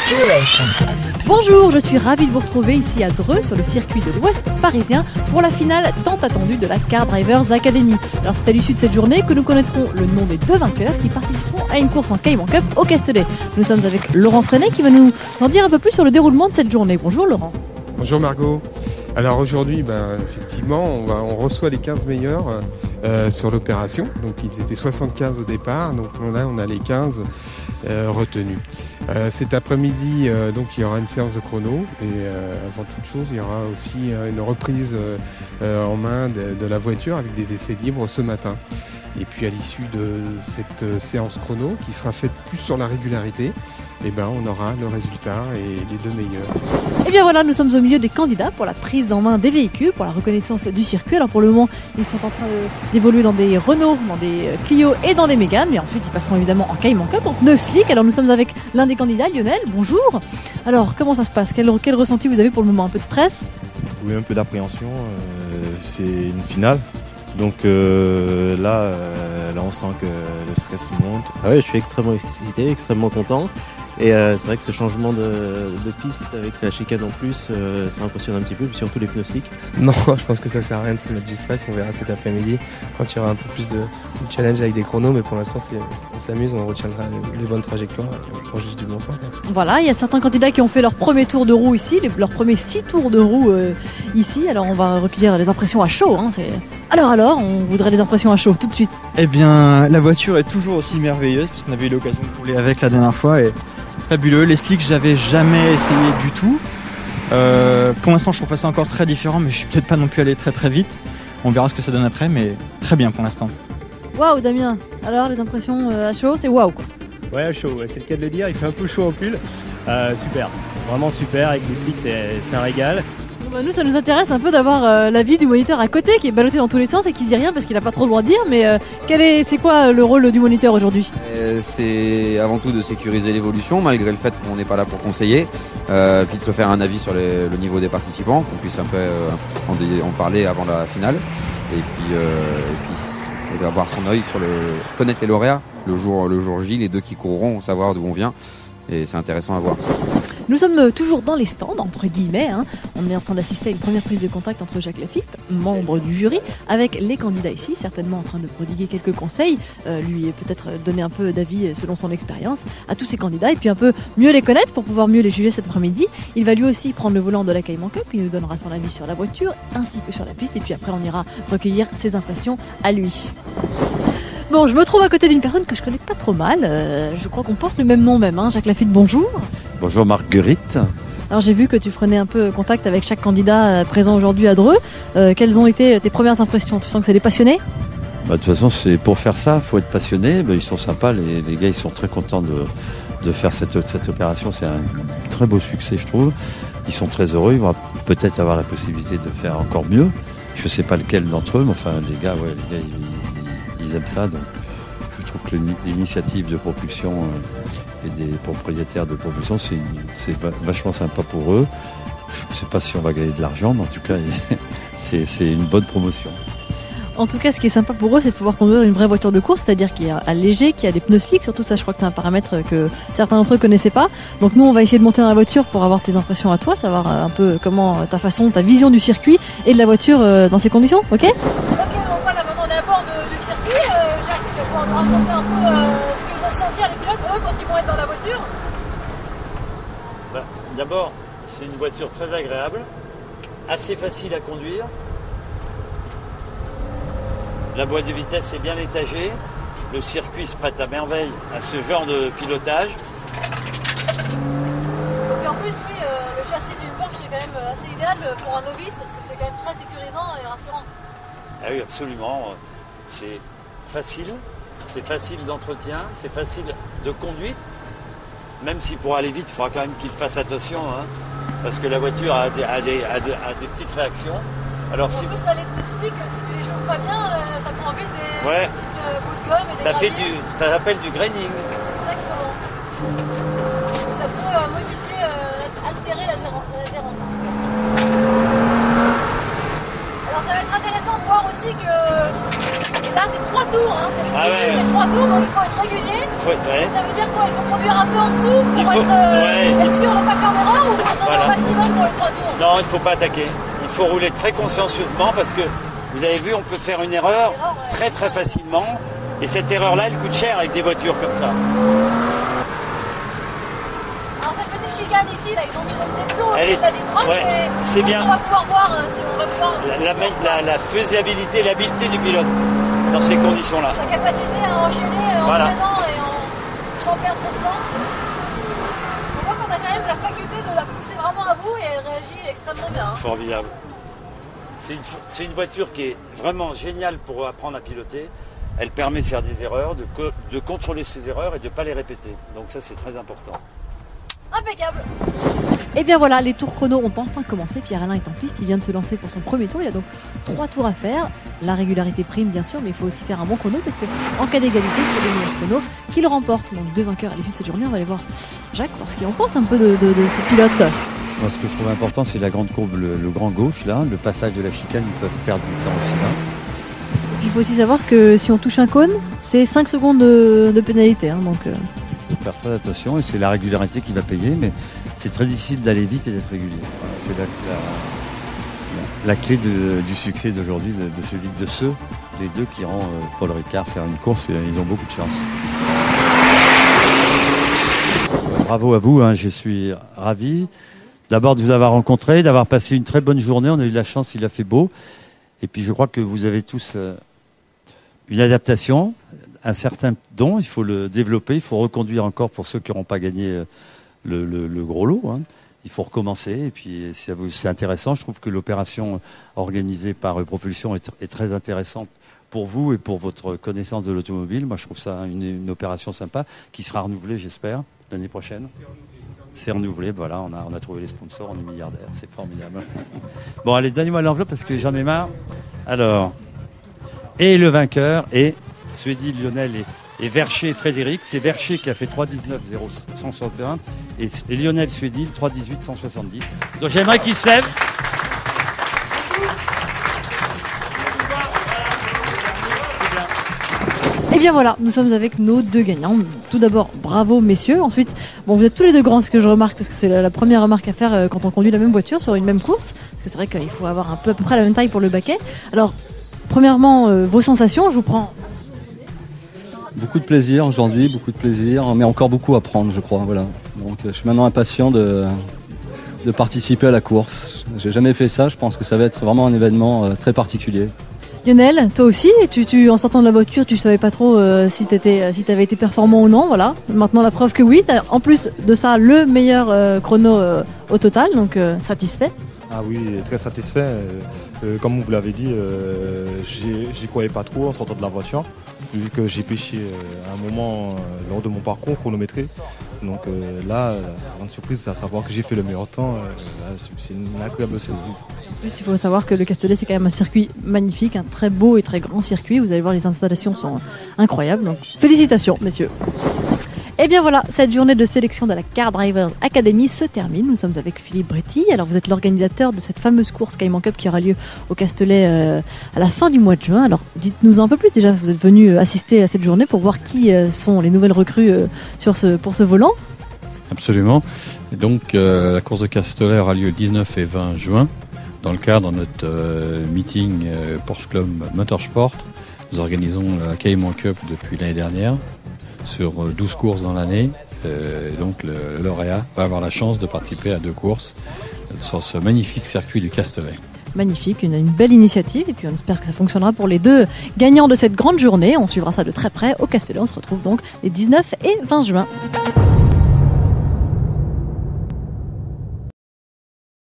duration. Bonjour, je suis ravie de vous retrouver ici à Dreux sur le circuit de l'Ouest parisien pour la finale tant attendue de la Car Drivers Academy. Alors c'est à l'issue de cette journée que nous connaîtrons le nom des deux vainqueurs qui participeront à une course en Cayman Cup au Castellet. Nous sommes avec Laurent Freinet qui va nous en dire un peu plus sur le déroulement de cette journée. Bonjour Laurent. Bonjour Margot. Alors aujourd'hui, effectivement, on reçoit les 15 meilleurs sur l'opération. Donc ils étaient 75 au départ, donc on a les 15 retenus. Cet après-midi, donc il y aura une séance de chrono et avant toute chose, il y aura aussi une reprise en main de la voiture avec des essais libres ce matin. Et puis à l'issue de cette séance chrono, qui sera faite plus sur la régularité, on aura le résultat et les deux meilleurs. Et bien voilà, nous sommes au milieu des candidats pour la prise en main des véhicules, pour la reconnaissance du circuit. Alors pour le moment, ils sont en train d'évoluer dans des Renault, dans des Clio et dans des Mégane. Mais ensuite, ils passeront évidemment en Cayman Cup, en pneus slick. Alors nous sommes avec l'un des candidats, Lionel. Bonjour. Alors comment ça se passe ? Quel ressenti vous avez pour le moment ? Un peu de stress ? Oui, un peu d'appréhension. C'est une finale. Donc là, on sent que le stress monte. Ah oui, je suis extrêmement excité, extrêmement content. Et c'est vrai que ce changement de piste avec la chicane en plus, ça impressionne un petit peu, surtout les pneus slick. Non, je pense que ça sert à rien de se mettre du stress, on verra cet après-midi quand il y aura un peu plus de challenge avec des chronos, mais pour l'instant on s'amuse, on retiendra les bonnes trajectoires et on prend juste du bon temps. Voilà, il y a certains candidats qui ont fait leur premier tour de roue ici, leurs premiers 6 tours de roue ici, alors on va recueillir les impressions à chaud. Alors, on voudrait les impressions à chaud tout de suite. Eh bien, la voiture est toujours aussi merveilleuse, puisqu'on avait eu l'occasion de rouler avec la dernière fois, et fabuleux. Les slicks, j'avais jamais essayé du tout. Pour l'instant, je trouve pas ça encore très différent, mais je suis peut-être pas non plus allé très très vite. On verra ce que ça donne après, mais très bien pour l'instant. Waouh, Damien. Alors, les impressions à chaud, c'est waouh quoi. Ouais, à chaud, c'est le cas de le dire. Il fait un peu chaud en pull. Super, vraiment super. Avec les slicks, c'est un régal. Nous, ça nous intéresse un peu d'avoir l'avis du moniteur à côté qui est ballotté dans tous les sens et qui dit rien parce qu'il n'a pas trop le droit de dire. Mais c'est quoi le rôle du moniteur aujourd'hui ? C'est avant tout de sécuriser l'évolution malgré le fait qu'on n'est pas là pour conseiller, puis de se faire un avis sur le niveau des participants, qu'on puisse un peu en parler avant la finale, et puis d'avoir son œil sur connaître les lauréats le jour J, les deux qui courront, savoir d'où on vient, et c'est intéressant à voir. Nous sommes toujours dans les stands, entre guillemets. On est en train d'assister à une première prise de contact entre Jacques Lafitte, membre du jury, avec les candidats ici, certainement en train de prodiguer quelques conseils, lui peut-être donner un peu d'avis selon son expérience à tous ces candidats, et puis un peu mieux les connaître pour pouvoir mieux les juger cet après-midi. Il va lui aussi prendre le volant de la Cayman Cup, il nous donnera son avis sur la voiture ainsi que sur la piste, et puis après on ira recueillir ses impressions à lui. Bon, je me trouve à côté d'une personne que je connais pas trop mal. Je crois qu'on porte le même nom même. Jacques Lafitte, bonjour. Bonjour Marguerite. Alors j'ai vu que tu prenais un peu contact avec chaque candidat présent aujourd'hui à Dreux. Quelles ont été tes premières impressions ? Tu sens que c'est des passionnés ? De toute façon, c'est pour faire ça, il faut être passionné. Ils sont sympas, les gars, ils sont très contents de faire cette opération. C'est un très beau succès, je trouve. Ils sont très heureux, ils vont peut-être avoir la possibilité de faire encore mieux. Je sais pas lequel d'entre eux, mais enfin les gars, ils aiment ça, donc je trouve que l'initiative de propulsion et des propriétaires de propulsion, c'est vachement sympa pour eux. Je ne sais pas si on va gagner de l'argent, mais en tout cas, c'est une bonne promotion. En tout cas, ce qui est sympa pour eux, c'est de pouvoir conduire une vraie voiture de course, c'est-à-dire qu'il y a allégé, qu'il y a des pneus slick, surtout ça, je crois que c'est un paramètre que certains d'entre eux connaissaient pas. Donc nous, on va essayer de monter dans la voiture pour avoir tes impressions à toi, savoir un peu comment ta vision du circuit et de la voiture dans ces conditions, ok ? On est à bord du circuit. Jacques, tu peux nous raconter un peu ce que vont ressentir les pilotes, eux, quand ils vont être dans la voiture ? D'abord, c'est une voiture très agréable, assez facile à conduire. La boîte de vitesse est bien étagée. Le circuit se prête à merveille à ce genre de pilotage. Et puis en plus, oui, le châssis d'une Porsche est quand même assez idéal pour un novice parce que c'est quand même très sécurisant et rassurant. Ah oui, absolument. C'est facile d'entretien, c'est facile de conduite. Même si pour aller vite, il faudra quand même qu'il fasse attention, parce que la voiture a des petites réactions. Alors, en plus, là, les pneus slick, si tu les chauffes pas bien, ça prend vite des petites bouts de gomme et des ça s'appelle du graining. Exactement. Et ça peut modifier, altérer l'adhérence en tout cas. Alors ça va être intéressant de voir aussi que là c'est 3 tours, c'est le 3 tours, donc il faut être régulier. Ça veut dire quoi ? Il faut conduire un peu en dessous pour être sûr de ne pas faire d'erreur ou pour donner le maximum pour les 3 tours? Non, il ne faut pas attaquer. Il faut rouler très consciencieusement parce que vous avez vu, on peut faire une erreur très très facilement. Et cette erreur-là, elle coûte cher avec des voitures comme ça. Alors cette petite chicane ici, là, ils ont mis des plots Elle au de la ligne droite. ouais, c'est bien. On va pouvoir voir si on va pouvoir La faisabilité, l'habileté du pilote dans ces conditions-là. sa capacité à enchaîner en Voilà. freinant et sans perdre trop de temps. On voit qu'on a quand même la faculté de la pousser vraiment à bout et elle réagit extrêmement bien. Formidable. C'est une voiture qui est vraiment géniale pour apprendre à piloter. Elle permet de faire des erreurs, de contrôler ses erreurs et de ne pas les répéter. Donc ça, c'est très important. Impeccable. Et bien voilà, les tours chrono ont enfin commencé. Pierre-Alain est en piste, il vient de se lancer pour son premier tour. Il y a donc 3 tours à faire. La régularité prime bien sûr, mais il faut aussi faire un bon chrono parce que en cas d'égalité, c'est le meilleur chrono qui le remporte. Donc 2 vainqueurs à l'issue de cette journée. On va aller voir Jacques, voir ce qu'il en pense un peu de ce pilote. Moi, ce que je trouve important, c'est la grande courbe, le grand gauche, là, le passage de la chicane, ils peuvent perdre du temps aussi là. Puis il faut aussi savoir que si on touche un cône, c'est 5 secondes de pénalité. Donc, Il faut faire très attention et c'est la régularité qui va payer, mais c'est très difficile d'aller vite et d'être régulier. Voilà, c'est la clé du succès d'aujourd'hui, de ceux, les deux qui rend Paul Ricard faire une course, ils ont beaucoup de chance. Bravo à vous, je suis ravi. D'abord de vous avoir rencontré, d'avoir passé une très bonne journée. On a eu de la chance, il a fait beau. Et puis je crois que vous avez tous une adaptation, un certain don. Il faut le développer, il faut reconduire encore pour ceux qui n'auront pas gagné le gros lot. Il faut recommencer. Et puis c'est intéressant. Je trouve que l'opération organisée par Propulsion est très intéressante pour vous et pour votre connaissance de l'automobile. Moi je trouve ça une opération sympa qui sera renouvelée, j'espère, l'année prochaine. C'est renouvelé, voilà, on a trouvé les sponsors, on est milliardaires, c'est formidable. Bon, allez, donnez-moi l'enveloppe parce que j'en ai marre. Alors, et le vainqueur est Suédil, Lionel et Vercher Frédéric. C'est Vercher qui a fait 3,19,161 et Lionel Suédil 3,18,170. Donc j'aimerais qu'il se lève. Et bien voilà, nous sommes avec nos 2 gagnants. Tout d'abord, bravo messieurs. Ensuite, vous êtes tous les 2 grands, ce que je remarque, parce que c'est la première remarque à faire quand on conduit la même voiture sur une même course. Parce que c'est vrai qu'il faut avoir à peu près la même taille pour le baquet. Alors, premièrement, vos sensations, je vous prends. Beaucoup de plaisir aujourd'hui, beaucoup de plaisir, mais encore beaucoup à prendre, je crois. Voilà. Donc, je suis maintenant impatient de participer à la course. J'ai jamais fait ça. Je pense que ça va être vraiment un événement très particulier. Lionel, toi aussi, tu en sortant de la voiture, tu savais pas trop si t'avais été performant ou non, voilà. Maintenant la preuve que oui, t'as en plus de ça le meilleur chrono au total, donc satisfait. Ah oui, très satisfait. Comme vous l'avez dit, j'y croyais pas trop en sortant de la voiture, vu que j'ai pêché à un moment lors de mon parcours chronométré. Donc là, la grande surprise, c'est à savoir que j'ai fait le meilleur temps. C'est une agréable surprise. En plus, il faut savoir que le Castellet, c'est quand même un circuit magnifique, un très beau et très grand circuit. Vous allez voir, les installations sont incroyables. Donc, félicitations, messieurs. Et bien voilà, cette journée de sélection de la Car Drivers Academy se termine. Nous sommes avec Philippe Bretty. Alors vous êtes l'organisateur de cette fameuse course Cayman Cup qui aura lieu au Castellet à la fin du mois de juin. Alors dites-nous un peu plus déjà, vous êtes venu assister à cette journée pour voir qui sont les nouvelles recrues pour ce volant. Absolument. Et donc la course de Castellet aura lieu le 19 et 20 juin dans le cadre de notre meeting Porsche Club Motorsport. Nous organisons la Cayman Cup depuis l'année dernière sur 12 courses dans l'année. Donc le lauréat va avoir la chance de participer à 2 courses sur ce magnifique circuit du Castellet. Magnifique, une belle initiative et puis on espère que ça fonctionnera pour les 2 gagnants de cette grande journée. On suivra ça de très près au Castellet. On se retrouve donc les 19 et 20 juin.